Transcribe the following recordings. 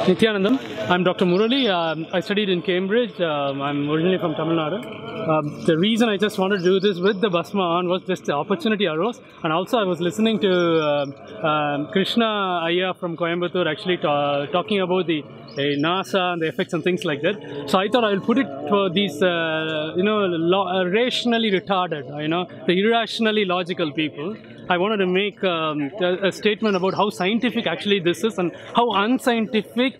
Nithyanandam. I'm Dr. Murali. I studied in Cambridge. I'm originally from Tamil Nadu. The reason I just wanted to do this with the Basma on was just the opportunity arose, and also I was listening to Krishna Ayya from Coimbatore actually talking about the NASA and the effects and things like that. So I thought I will put it for these, rationally retarded, the irrationally logical people. I wanted to make a statement about how scientific actually this is and how unscientific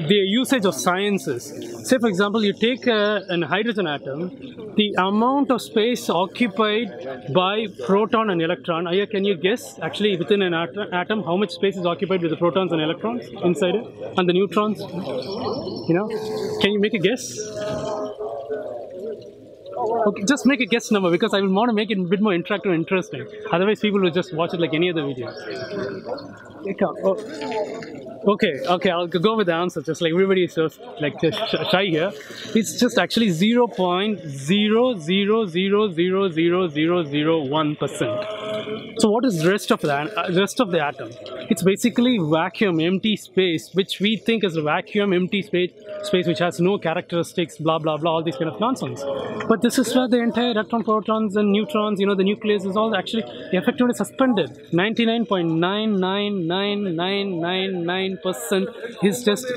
the usage of science is. Say, for example, you take an hydrogen atom, the amount of space occupied by proton and electron. Aya, can you guess actually within an atom how much space is occupied with the protons and electrons inside it and the neutrons? Can you make a guess? Okay, just make a guess number because I want to make it a bit more interactive and interesting. Otherwise, people will just watch it like any other video. Okay, I'll go with the answer. Just like everybody is just like shy here. It's just actually 0.0000001%. So what is the rest of the atom? It's basically vacuum, empty space, which we think is a vacuum, empty space which has no characteristics, blah blah blah, all these kind of nonsense. But this is where the entire electron, protons, and neutrons, the nucleus is all actually effectively suspended. 99.99999% is just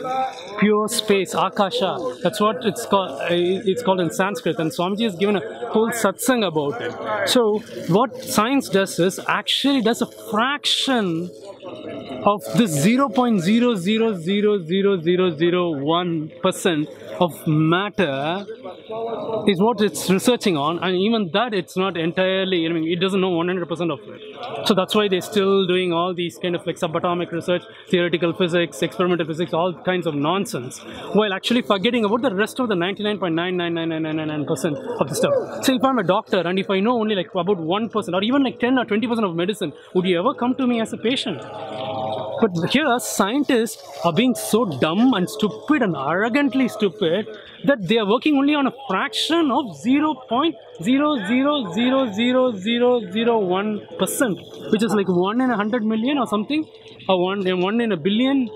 pure space, akasha. That's what it's called. It's called in Sanskrit, and Swamiji has given a whole satsang about it. So what science does is actually does a fraction of this 0.0000001% of matter is what it's researching on, and even that it's not entirely, it doesn't know 100% of it. So that's why they're still doing all these kind of like subatomic research, theoretical physics, experimental physics, all kinds of nonsense, while actually forgetting about the rest of the 99.99999% of the stuff. So if I'm a doctor and if I know only like about 1% or even like 10 or 20% of medicine, would you ever come to me as a patient? But here, scientists are being so dumb and stupid and arrogantly stupid that they are working only on a fraction of 0.0000001%, which is like 1 in 100 million or something, or 1 in a billion.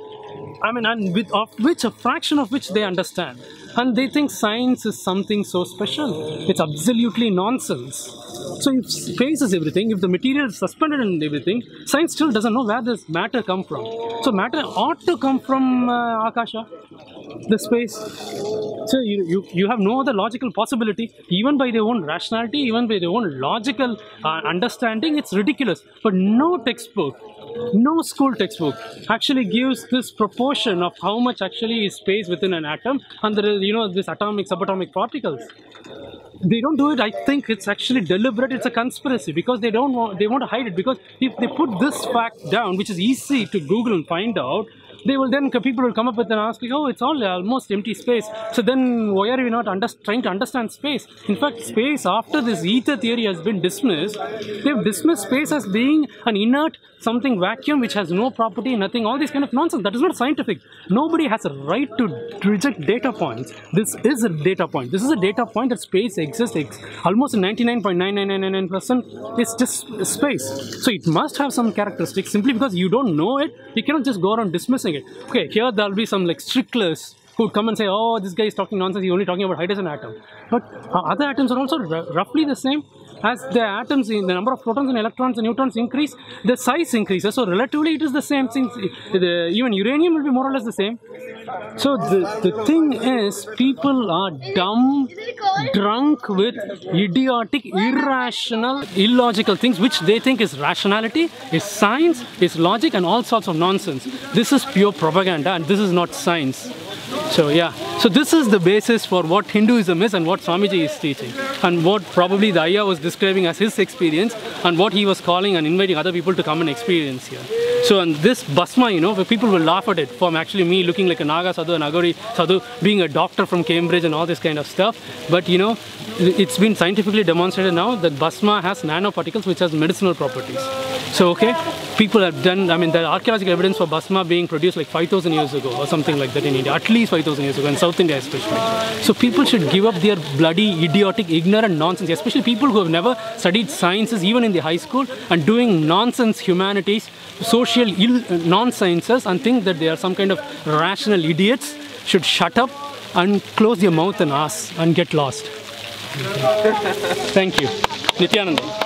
And of which a fraction of which they understand. And they think science is something so special. It's absolutely nonsense. So if space is everything, if the material is suspended in everything, science still doesn't know where this matter come from. So matter ought to come from Akasha, the space. So you have no other logical possibility, even by their own rationality, even by their own logical understanding. It's ridiculous. But no textbook, no school textbook actually gives this proportion of how much actually is space within an atom and there is, this atomic, subatomic particles. They don't do it. I think it's actually deliberate. It's a conspiracy because they want to hide it, because if they put this fact down, which is easy to Google and find out, people will come up with and ask, oh, it's all almost empty space. So then why are we not trying to understand space? In fact, space, after this ether theory has been dismissed, they've dismissed space as being an inert something vacuum which has no property, nothing, all these kind of nonsense. That is not scientific. Nobody has a right to reject data points. This is a data point. This is a data point that space exists. Almost 99.9999% is just space. So it must have some characteristics. Simply because you don't know it, you cannot just go around dismissing it. Okay, here there will be some like strictlers who would come and say, oh, this guy is talking nonsense, he's only talking about hydrogen atom. But other atoms are also roughly the same. As the atoms, in the number of protons and electrons and neutrons increase, the size increases. So relatively it is the same thing. Even uranium will be more or less the same. So the thing is, people are dumb, drunk with idiotic, irrational, illogical things which they think is rationality, is science, is logic, and all sorts of nonsense. This is pure propaganda and this is not science. So yeah, so this is the basis for what Hinduism is and what Swamiji is teaching, and what probably the Ayya was describing as his experience, and what he was calling and inviting other people to come and experience here. So and this Basma, where people will laugh at it from actually me looking like a Naga Sadhu, an Agori Sadhu, being a doctor from Cambridge and all this kind of stuff. But it's been scientifically demonstrated now that Basma has nanoparticles which has medicinal properties. So okay, people have done, there are archaeological evidence for Basma being produced like 5,000 years ago or something like that in India, at least 5,000 years ago, in South India especially. So people should give up their bloody, idiotic, ignorant nonsense, especially people who have never studied sciences even in the high school and doing nonsense humanities, social trivial non-sciences and think that they are some kind of rational idiots should shut up and close your mouth and ask and get lost. Thank you. Nityananda.